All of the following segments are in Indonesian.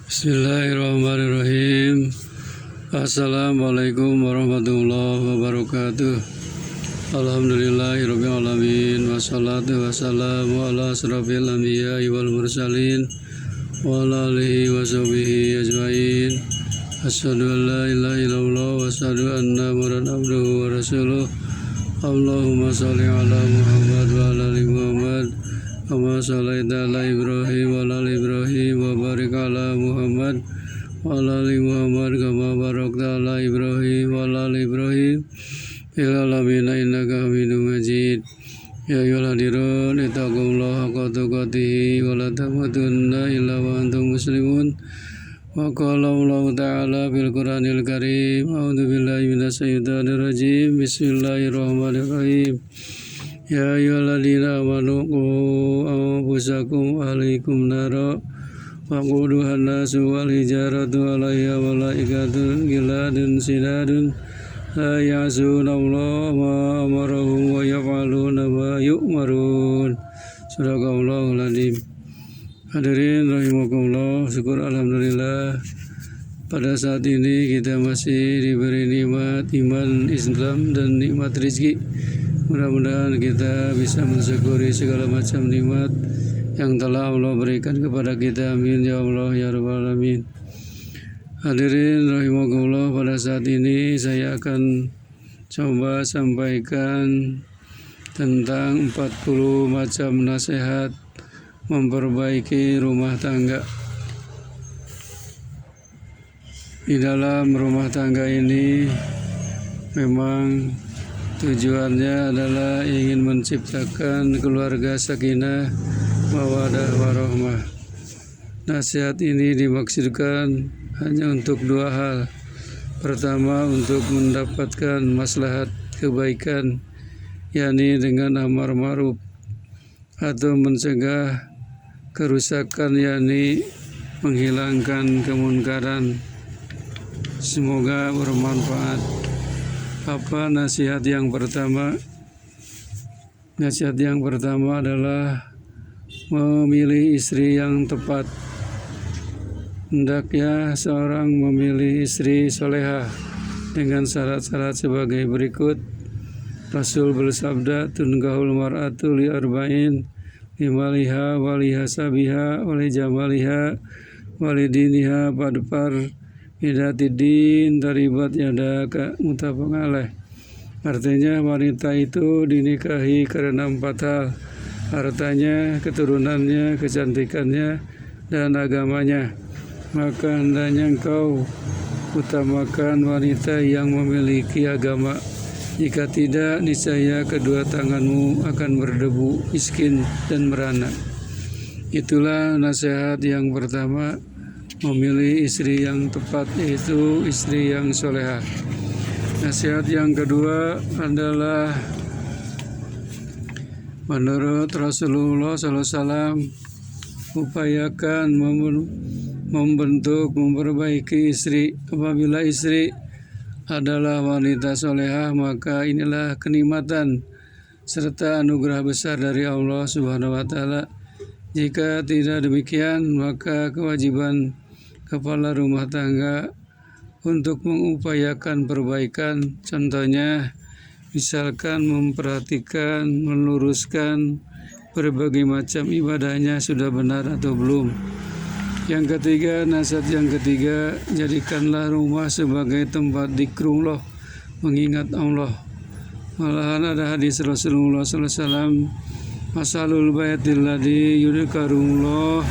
Bismillahirrahmanirrahim. Assalamualaikum warahmatullahi wabarakatuh. Alhamdulillahirabbil alamin wassalatu wassalamu ala asrofil anbiya'i wal mursalin wa ala alihi washabihi ajmain. Asyhadu an la ilaha illallah wa asyhadu anna muhammadan abduhu wa rasuluh. Allahumma shalli ala Muhammad wa ala ali Muhammad. Kama shallaita ala Ibrahim wa ala ali Ibrahim wa barik ala Muhammad wa ala ali Muhammad kama barakta ala Ibrahim wa ala ali Ibrahim fil alamin innaka Hamidum Majid. Ya ayyuhalladzina ittaqullaha haqqa tuqatih wa la tamutunna illa wa antum muslimun. Wa qala Allah ta'ala fil Qur'anil Karim. A'udzu billahi minasyaitonir rajim. Bismillahirrahmanirrahim. Ya ayyuhalladzina amanu qu anfusakum wa ahlikum nara waquduha an-nasu wal hijaratu 'alaiha malaikatun ghiladun shidadun la ya'suna Allah ma amarahum wa yaf'aluna ma yu'marun. Shadaqallahul adzim. Hadirin rahimakumullah, syukur alhamdulillah pada saat ini kita masih diberi nikmat iman, Islam dan nikmat rezeki. Mudah-mudahan kita bisa mensyukuri segala macam nikmat yang telah Allah berikan kepada kita. Amin ya Allah ya rabbal alamin. Hadirin rahimakumullah, pada saat ini saya akan coba sampaikan tentang 40 macam nasihat memperbaiki rumah tangga. Di dalam rumah tangga ini memang tujuannya adalah ingin menciptakan keluarga sakinah, mawaddah warahmah. Nasihat ini dimaksudkan hanya untuk dua hal. Pertama, untuk mendapatkan maslahat kebaikan, yakni dengan amar ma'ruf, atau mencegah kerusakan, yakni menghilangkan kemunkaran. Semoga bermanfaat. Apa nasihat yang pertama? Nasihat yang pertama adalah memilih istri yang tepat. Hendaknya seorang memilih istri solehah dengan syarat-syarat sebagai berikut. Rasul bersabda, tunkahul mar'atu li arba'in, limaliha walihasabiha walijamaliha walidiniha padpar Idatidin taribat yadaka, muttafaqun alaih. Artinya wanita itu dinikahi karena 4 hal. Hartanya, keturunannya, kecantikannya, dan agamanya. Maka hendaknya engkau utamakan wanita yang memiliki agama. Jika tidak, niscaya kedua tanganmu akan berdebu, miskin, dan merana. Itulah nasihat yang pertama, memilih istri yang tepat, yaitu istri yang solehah. Nasihat yang kedua adalah menurut Rasulullah SAW, upayakan memperbaiki istri. Apabila istri adalah wanita solehah, maka inilah kenikmatan serta anugerah besar dari Allah Subhanahu wa Ta'ala. Jika tidak demikian, maka kewajiban kepala rumah tangga untuk mengupayakan perbaikan. Contohnya, misalkan memperhatikan, meluruskan berbagai macam ibadahnya sudah benar atau belum. Yang ketiga, nasihat yang ketiga, jadikanlah rumah sebagai tempat zikrullah, mengingat Allah. Malahan ada hadis Rasulullah SAW, masalul baitil ladzi yudkarullah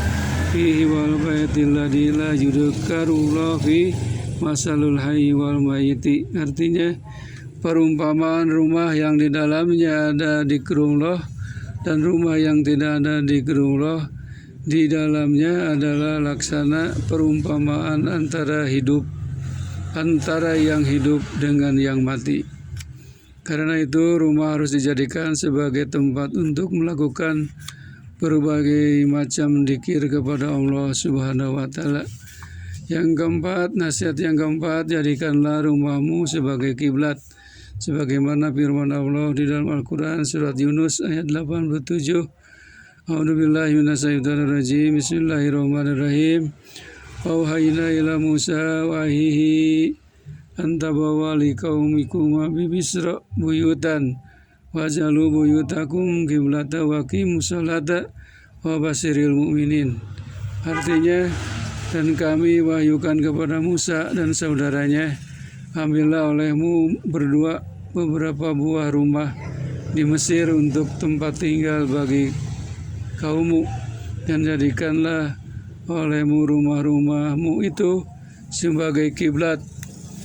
fihi wal baitil ladzi la yudkarullah fi masalul hayy wal mayyiti. Artinya, perumpamaan rumah yang di dalamnya ada zikrullah dan rumah yang tidak ada zikrullah di dalamnya adalah laksana perumpamaan antara yang hidup dengan yang mati. Karena itu, rumah harus dijadikan sebagai tempat untuk melakukan berbagai macam dzikir kepada Allah Subhanahu wa Ta'ala. Yang keempat, nasihat yang keempat, jadikanlah rumahmu sebagai kiblat, sebagaimana firman Allah di dalam Al-Quran surat Yunus ayat 87. A'udzubillahi minasyaitonir rajim. Bismillahirrahmanirrahim. Auhayna ila Musa wa ahihi antabawa liqaumikuma bibisra buyutan wajalu buyutakum qiblata wa qimus sholata wa basiril mu'minin. Artinya, dan kami wahyukan kepada Musa dan saudaranya, ambillah olehmu berdua beberapa buah rumah di Mesir untuk tempat tinggal bagi kaummu, dan jadikanlah olehmu rumah-rumahmu itu sebagai kiblat,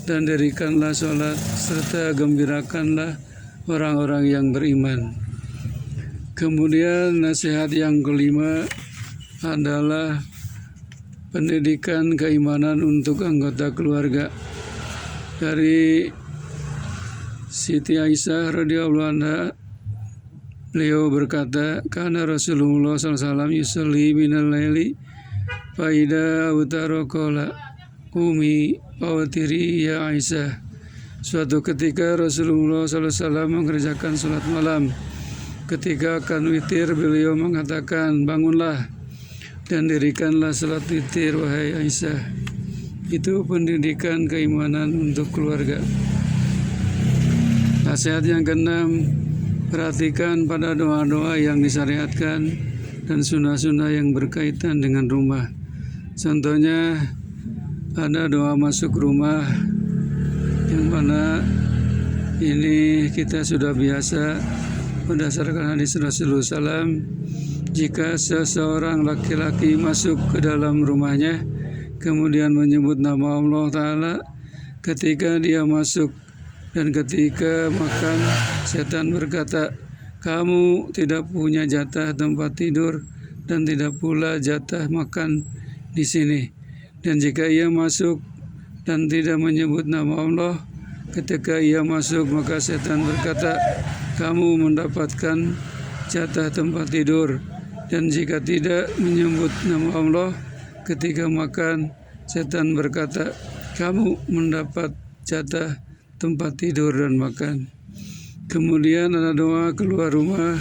dan dirikanlah sholat serta gembirakanlah orang-orang yang beriman. Kemudian nasihat yang kelima adalah pendidikan keimanan untuk anggota keluarga. Dari Siti Aisyah radhiyallahu anha, beliau berkata, "Kana Rasulullah SAW yusalli minal laili fa idza awtara qala qumi fawtiri ya Aisyah." Suatu ketika Rasulullah SAW mengerjakan sholat malam. Ketika akan witir, beliau mengatakan, "Bangunlah dan dirikanlah sholat witir, wahai Aisyah." Itu pendidikan keimanan untuk keluarga. Nasihat yang keenam, perhatikan pada doa-doa yang disyariatkan dan sunnah-sunnah yang berkaitan dengan rumah. Contohnya, ada doa masuk rumah yang mana ini kita sudah biasa berdasarkan hadis Rasulullah SAW. Jika seseorang laki-laki masuk ke dalam rumahnya kemudian menyebut nama Allah Ta'ala ketika dia masuk dan ketika makan, setan berkata, "Kamu tidak punya jatah tempat tidur dan tidak pula jatah makan di sini." Dan jika ia masuk dan tidak menyebut nama Allah ketika ia masuk, maka setan berkata, "Kamu mendapatkan jatah tempat tidur." Dan jika tidak menyebut nama Allah ketika makan, setan berkata, "Kamu mendapat jatah tempat tidur dan makan." Kemudian ada doa keluar rumah.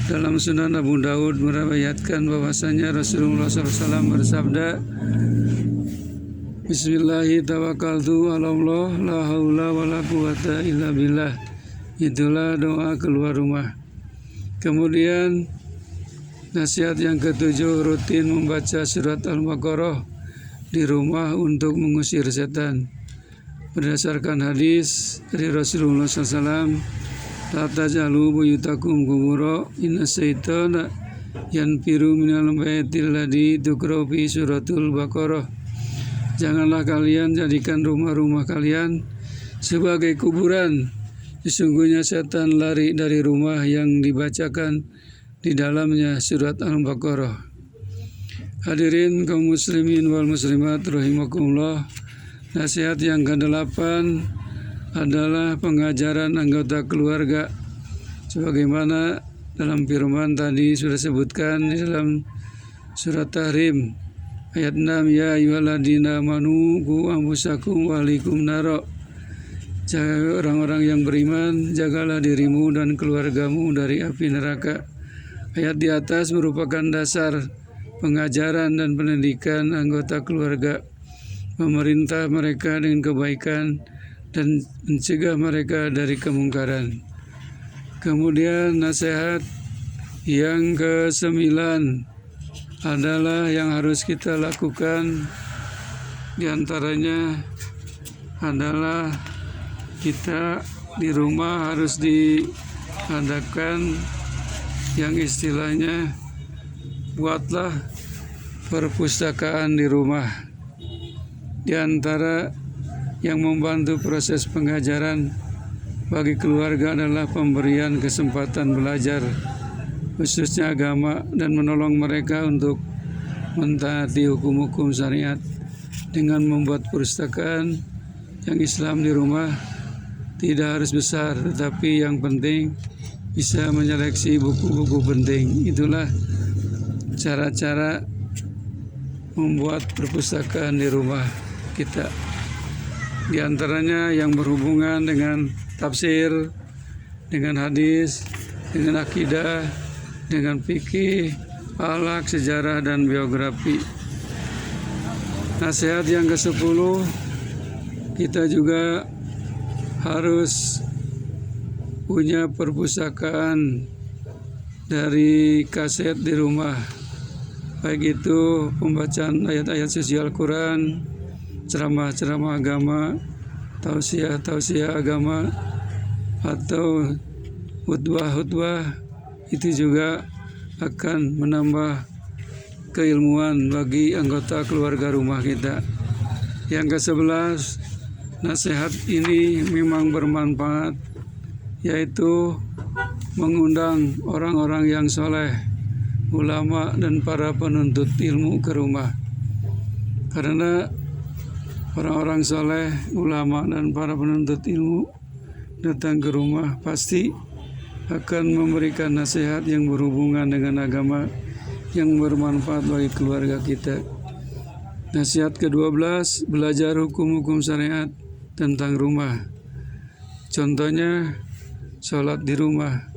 Dalam Sunan Abu Daud meriwayatkan bahwasanya Rasulullah SAW bersabda, "Bismillahi tawakkaltu ala Allah, la haula wa la quwata illa billah." Itulah doa keluar rumah. Kemudian nasihat yang ketujuh, rutin membaca surat Al-Baqarah di rumah untuk mengusir setan. Berdasarkan hadis dari Rasulullah SAW, "La taj'alu buyutakum qubura, inna syaitana yanfiru minal baitil ladzi tuqra fi suratul Baqarah." Janganlah kalian jadikan rumah-rumah kalian sebagai kuburan. Sesungguhnya setan lari dari rumah yang dibacakan di dalamnya surat Al-Baqarah. Hadirin kaum muslimin wal muslimat rahimakumullah. Nasihat yang ke-8 adalah pengajaran anggota keluarga. Sebagaimana dalam firman tadi sudah sebutkan di dalam surat Tahrim ayat 6, "Ya ayyuhalladzina amanu qu anfusakum wa ahlikum nara." Orang-orang yang beriman, jagalah dirimu dan keluargamu dari api neraka. Ayat di atas merupakan dasar pengajaran dan pendidikan anggota keluarga, memerintah mereka dengan kebaikan dan mencegah mereka dari kemungkaran. Kemudian nasihat yang ke-9 adalah yang harus kita lakukan, diantaranya adalah kita di rumah harus diadakan yang istilahnya buatlah perpustakaan di rumah. Di antara yang membantu proses pengajaran bagi keluarga adalah pemberian kesempatan belajar khususnya agama dan menolong mereka untuk mentaati hukum-hukum syariat dengan membuat perpustakaan yang Islam di rumah. Tidak harus besar, tetapi yang penting bisa menyeleksi buku-buku penting. Itulah cara-cara membuat perpustakaan di rumah kita. Di antaranya yang berhubungan dengan tafsir, dengan hadis, dengan akidah, dengan fikih, akhlak, sejarah, dan biografi. Nasihat yang ke-10, kita juga harus punya perpustakaan dari kaset di rumah, baik itu pembacaan ayat-ayat suci Al-Quran, ceramah-ceramah agama, tausiah agama, atau khutbah-khutbah. Itu juga akan menambah keilmuan bagi anggota keluarga rumah kita. Yang ke-11, nasihat ini memang bermanfaat, yaitu mengundang orang-orang yang soleh, ulama dan para penuntut ilmu ke rumah. Karena orang-orang soleh, ulama dan para penuntut ilmu datang ke rumah pasti akan memberikan nasihat yang berhubungan dengan agama yang bermanfaat bagi keluarga kita. Nasihat ke-12, belajar hukum-hukum syariat tentang rumah. Contohnya, sholat di rumah.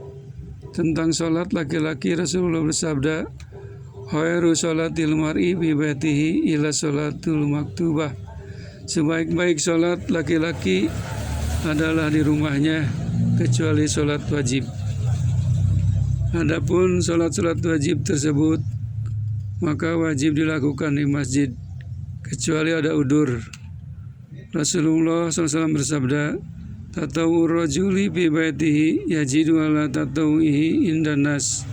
Tentang sholat laki-laki, Rasulullah bersabda, khairu sholatil mar'i bi baitihi ila sholatul maktubah. Sebaik-baik sholat laki-laki adalah di rumahnya, kecuali sholat wajib. Adapun sholat-sholat wajib tersebut, maka wajib dilakukan di masjid, kecuali ada udur. Rasulullah SAW bersabda, tatawur rajuli bi baitihi yajidu ala tatawuhi indan nas,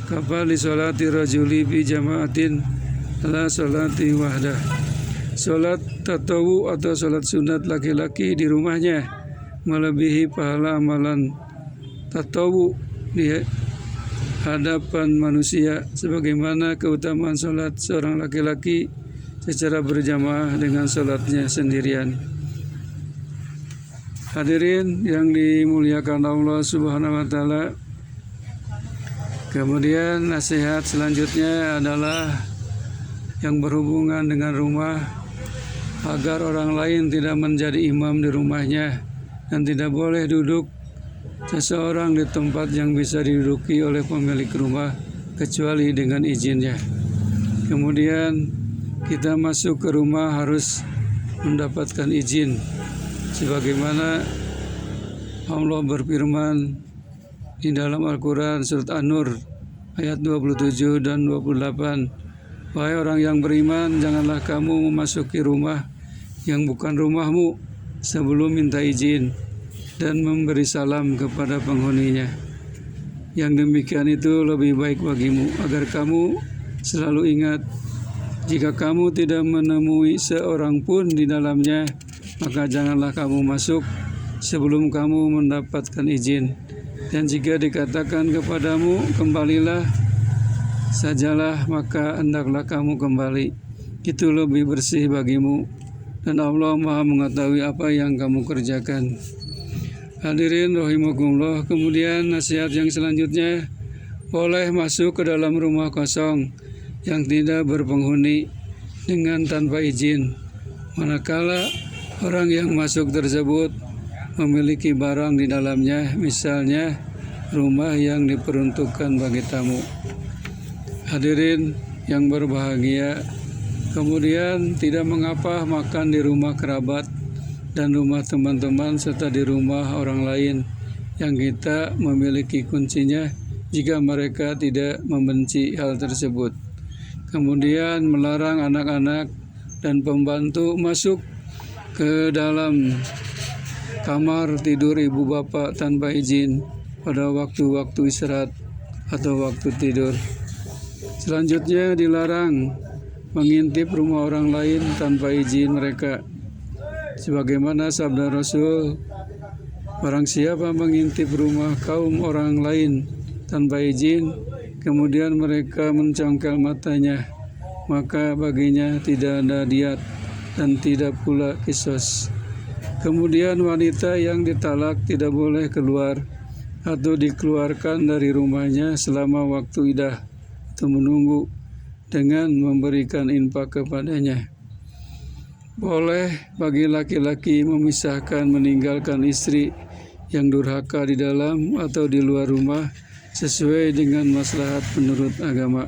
kafali sholati rajuli bi jama'atin ala sholati wahdah. Sholat tatawu atau sholat sunat laki-laki di rumahnya melebihi pahala amalan tatawu di hadapan manusia, sebagaimana keutamaan sholat seorang laki-laki secara berjamaah dengan sholatnya sendirian. Hadirin yang dimuliakan Allah Subhanahu wa Ta'ala, kemudian nasihat selanjutnya adalah yang berhubungan dengan rumah, agar orang lain tidak menjadi imam di rumahnya dan tidak boleh duduk seseorang di tempat yang bisa diduduki oleh pemilik rumah kecuali dengan izinnya. Kemudian kita masuk ke rumah harus mendapatkan izin, sebagaimana Allah berfirman di dalam Al-Quran surat An-Nur ayat 27 dan 28. Wahai orang yang beriman, janganlah kamu memasuki rumah yang bukan rumahmu sebelum minta izin dan memberi salam kepada penghuninya. Yang demikian itu lebih baik bagimu, agar kamu selalu ingat, jika kamu tidak menemui seorang pun di dalamnya, maka janganlah kamu masuk sebelum kamu mendapatkan izin. Dan jika dikatakan kepadamu, kembalilah sajalah, maka hendaklah kamu kembali. Itu lebih bersih bagimu, dan Allah Maha mengetahui apa yang kamu kerjakan. Hadirin rahimakumullah, kemudian nasihat yang selanjutnya, boleh masuk ke dalam rumah kosong yang tidak berpenghuni dengan tanpa izin, manakala orang yang masuk tersebut memiliki barang di dalamnya, misalnya rumah yang diperuntukkan bagi tamu. Hadirin yang berbahagia, kemudian tidak mengapa makan di rumah kerabat dan rumah teman-teman serta di rumah orang lain yang kita memiliki kuncinya jika mereka tidak membenci hal tersebut. Kemudian melarang anak-anak dan pembantu masuk ke dalam kamar tidur ibu bapak tanpa izin pada waktu-waktu istirahat atau waktu tidur. Selanjutnya dilarang mengintip rumah orang lain tanpa izin mereka. Sebagaimana sabda Rasul, barang siapa mengintip rumah kaum orang lain tanpa izin, kemudian mereka mencongkel matanya, maka baginya tidak ada diat dan tidak pula kisos. Kemudian wanita yang ditalak tidak boleh keluar atau dikeluarkan dari rumahnya selama waktu iddah atau menunggu dengan memberikan infak kepadanya. Boleh bagi laki-laki memisahkan meninggalkan istri yang durhaka di dalam atau di luar rumah sesuai dengan maslahat menurut agama.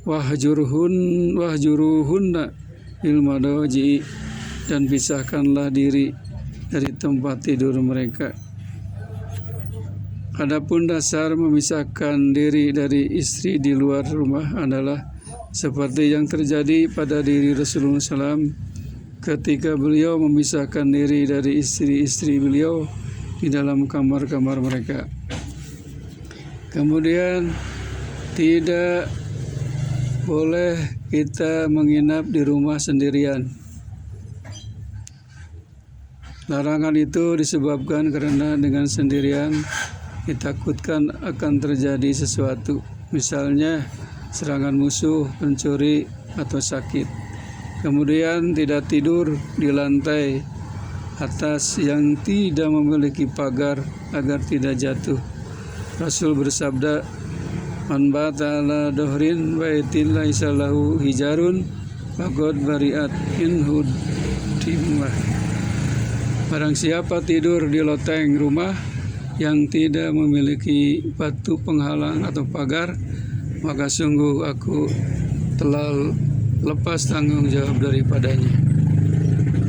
Wahjuruhunna fil madaji, dan pisahkanlah diri dari tempat tidur mereka. Adapun dasar memisahkan diri dari istri di luar rumah adalah seperti yang terjadi pada diri Rasulullah SAW ketika beliau memisahkan diri dari istri-istri beliau di dalam kamar-kamar mereka. Kemudian tidak boleh kita menginap di rumah sendirian. Larangan itu disebabkan karena dengan sendirian ditakutkan akan terjadi sesuatu, misalnya serangan musuh, pencuri, atau sakit. Kemudian tidak tidur di lantai atas yang tidak memiliki pagar agar tidak jatuh. Rasul bersabda, "Man bata ala dohrin baitin laisa lahu hijarun faqad bariat minhu timmah." Barang siapa tidur di loteng rumah yang tidak memiliki batu penghalang atau pagar, maka sungguh aku telah lepas tanggung jawab daripadanya.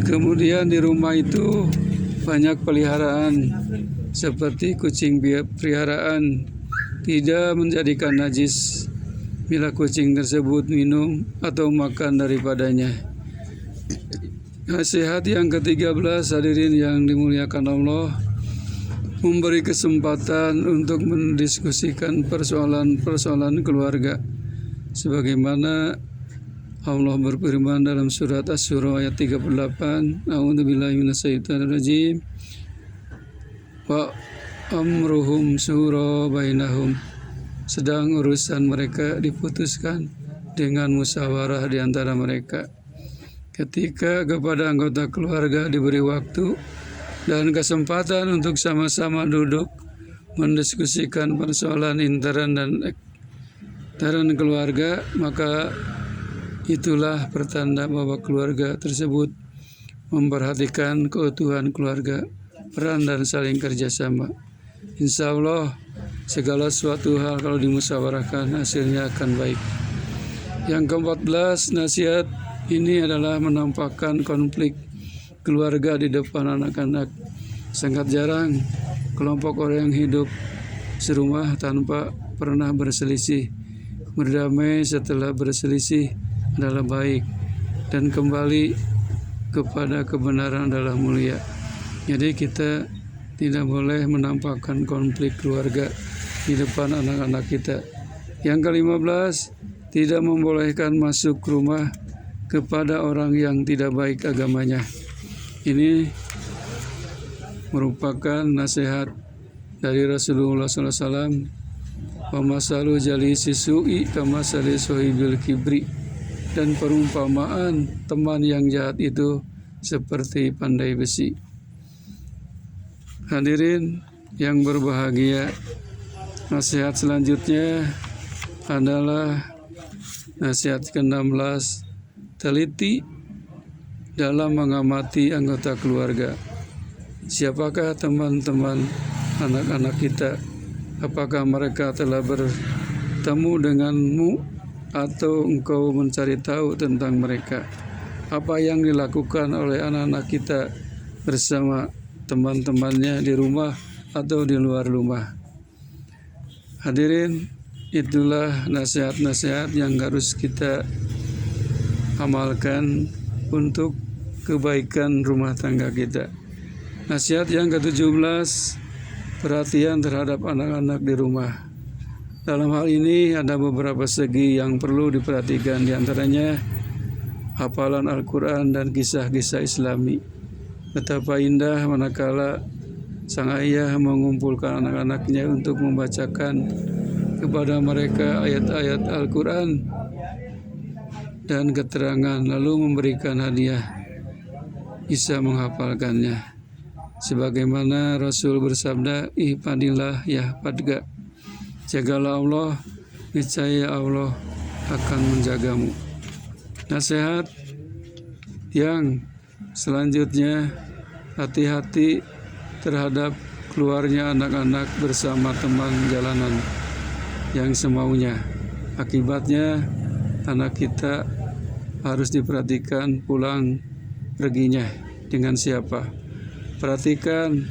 Kemudian di rumah itu banyak peliharaan seperti kucing peliharaan tidak menjadikan najis bila kucing tersebut minum atau makan daripadanya. Nasihat yang ke-13, hadirin yang dimuliakan Allah, memberi kesempatan untuk mendiskusikan persoalan-persoalan keluarga. Sebagaimana Allah berfirman dalam surat Asy-Syura ayat 38, A'udzubillahi minasyaitonirrajim. Wa amruhum syura bainahum. Sedang urusan mereka diputuskan dengan musyawarah di antara mereka. Ketika kepada anggota keluarga diberi waktu dan kesempatan untuk sama-sama duduk mendiskusikan persoalan intern dan ekstern keluarga, maka itulah pertanda bahwa keluarga tersebut memperhatikan keutuhan keluarga, peran dan saling kerjasama. Insya Allah segala suatu hal kalau dimusyawarahkan hasilnya akan baik. Yang ke-14, nasihat ini adalah menampakkan konflik keluarga di depan anak-anak. Sangat jarang kelompok orang yang hidup serumah tanpa pernah berselisih. Berdamai setelah berselisih adalah baik, dan kembali kepada kebenaran adalah mulia. Jadi kita tidak boleh menampakkan konflik keluarga di depan anak-anak kita. Yang ke-15, tidak membolehkan masuk rumah kepada orang yang tidak baik agamanya. Ini merupakan nasihat dari Rasulullah SAW. Pamasalu jalisi su'i kamasali sohibil kibri. Dan perumpamaan teman yang jahat itu seperti pandai besi. Hadirin yang berbahagia, nasihat selanjutnya adalah nasihat ke-16, teliti dalam mengamati anggota keluarga. Siapakah teman-teman anak-anak kita? Apakah mereka telah bertemu denganmu atau engkau mencari tahu tentang mereka? Apa yang dilakukan oleh anak-anak kita bersama teman-temannya di rumah atau di luar rumah? Hadirin, itulah nasihat-nasihat yang harus kita amalkan untuk kebaikan rumah tangga kita. Nasihat yang ke-17, perhatian terhadap anak-anak di rumah. Dalam hal ini ada beberapa segi yang perlu diperhatikan, diantaranya hafalan Al-Quran dan kisah-kisah Islami. Betapa indah manakala sang ayah mengumpulkan anak-anaknya untuk membacakan kepada mereka ayat-ayat Al-Quran dan keterangan, lalu memberikan hadiah bisa menghafalkannya. Sebagaimana Rasul bersabda, ihfadillah yahfadka. Jagalah Allah, niscaya Allah akan menjagamu. Nasihat yang selanjutnya, hati-hati terhadap keluarnya anak-anak bersama teman jalanan yang semaunya. Akibatnya anak kita harus diperhatikan pulang perginya dengan siapa. Perhatikan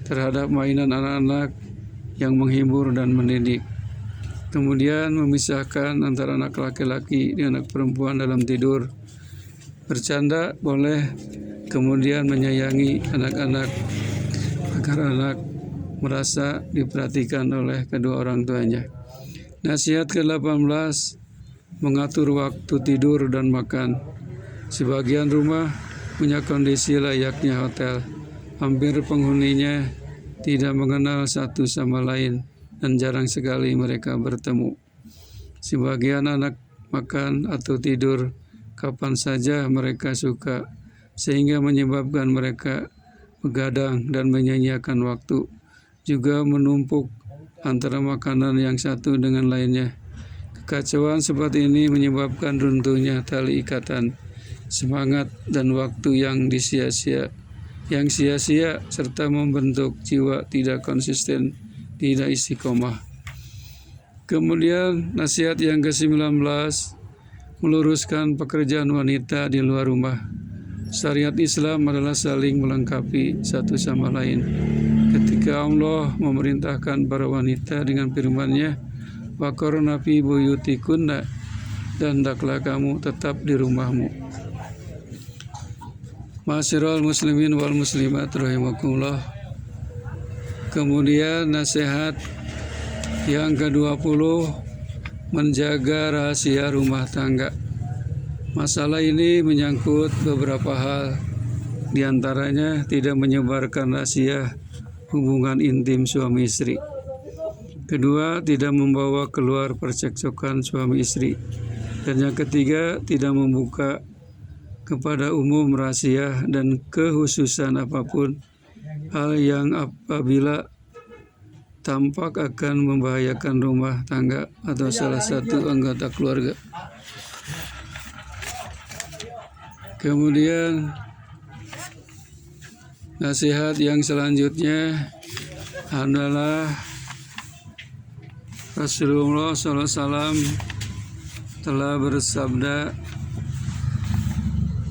terhadap mainan anak-anak yang menghibur dan mendidik. Kemudian memisahkan antara anak laki-laki dengan anak perempuan dalam tidur. Bercanda boleh, kemudian menyayangi anak-anak agar anak merasa diperhatikan oleh kedua orang tuanya. Nasihat ke-18, mengatur waktu tidur dan makan. Sebagian rumah punya kondisi layaknya hotel. Hampir penghuninya tidak mengenal satu sama lain dan jarang sekali mereka bertemu. Sebagian anak makan atau tidur kapan saja mereka suka, sehingga menyebabkan mereka begadang dan menyia-nyiakan waktu. Juga menumpuk antara makanan yang satu dengan lainnya. Kekacauan seperti ini menyebabkan runtuhnya tali ikatan, semangat dan waktu yang sia-sia serta membentuk jiwa tidak konsisten, tidak istiqomah. Kemudian nasihat yang ke-19, meluruskan pekerjaan wanita di luar rumah. Syariat Islam adalah saling melengkapi satu sama lain. Ketika Allah memerintahkan para wanita dengan firman-Nya, waqarna fi buyutikunna, dan hendaklah kamu tetap di rumahmu. Ma'asyiral muslimin wal muslimat rahimakumullah. Kemudian nasihat yang ke-20, menjaga rahasia rumah tangga. Masalah ini menyangkut beberapa hal, diantaranya tidak menyebarkan rahasia hubungan intim suami istri. Kedua, tidak membawa keluar percekcokan suami istri. Dan yang ketiga, tidak membuka kepada umum rahasia dan kekhususan apapun, hal yang apabila tampak akan membahayakan rumah tangga atau salah satu anggota keluarga. Kemudian nasihat yang selanjutnya adalah Rasulullah SAW telah bersabda,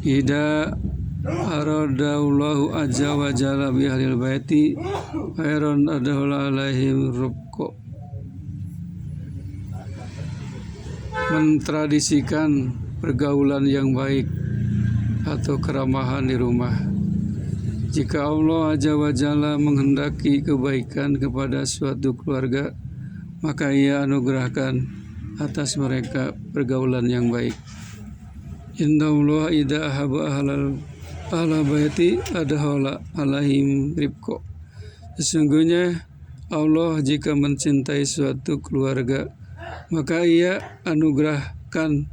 "Ida aradallahu azza wa jalla bi ahlil baiti khairan adahula alaihim rubko." Mentradisikan pergaulan yang baik atau keramahan di rumah. Jika Allah azza wa jalla menghendaki kebaikan kepada suatu keluarga, maka Ia anugerahkan atas mereka pergaulan yang baik. Innallaha idza ahaba ahla baiti adhala alaihim ribqa. Sesungguhnya Allah jika mencintai suatu keluarga, maka Ia anugerahkan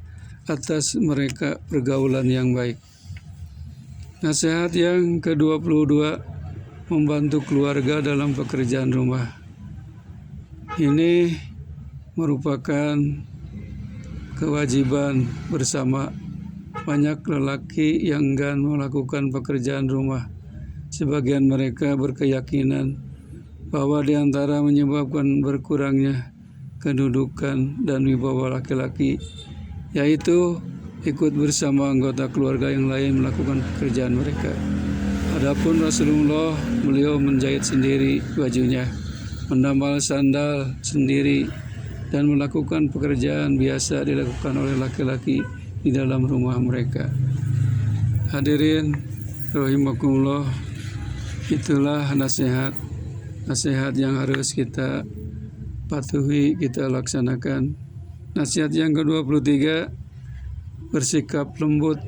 atas mereka pergaulan yang baik. Nasihat yang ke-22, membantu keluarga dalam pekerjaan rumah. Ini merupakan kewajiban bersama. Banyak lelaki yang enggan melakukan pekerjaan rumah. Sebagian mereka berkeyakinan bahwa di antara menyebabkan berkurangnya kedudukan dan wibawa laki-laki, yaitu ikut bersama anggota keluarga yang lain melakukan pekerjaan mereka. Adapun Rasulullah, beliau menjahit sendiri bajunya, menambal sandal sendiri, dan melakukan pekerjaan biasa dilakukan oleh laki-laki di dalam rumah mereka. Hadirin rahimakumullah, itulah nasihat yang harus kita patuhi, kita laksanakan. Nasihat yang ke-23, bersikap lembut,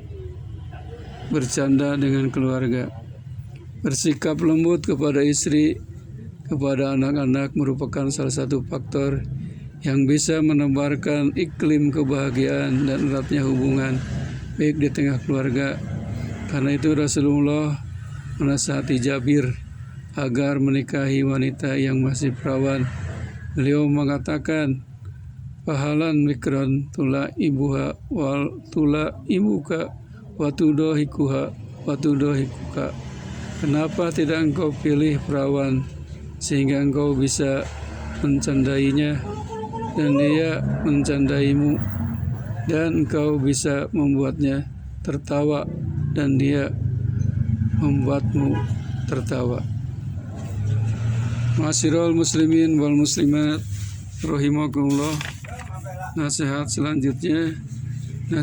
bercanda dengan keluarga. Bersikap lembut kepada istri, kepada anak-anak merupakan salah satu faktor yang bisa menebarkan iklim kebahagiaan dan eratnya hubungan baik di tengah keluarga. Karena itu Rasulullah menasihati Jabir agar menikahi wanita yang masih perawan. Beliau mengatakan, "Pahalan mikron tula ibuha wal tula ibuka watudohikuha watudohikuka." Kenapa tidak engkau pilih perawan sehingga engkau bisa mencandainya dan dia mencandaimu, dan engkau bisa membuatnya tertawa dan dia membuatmu tertawa. Ma'asyiral muslimin wal muslimat rahimakumullah. Nasihat selanjutnya,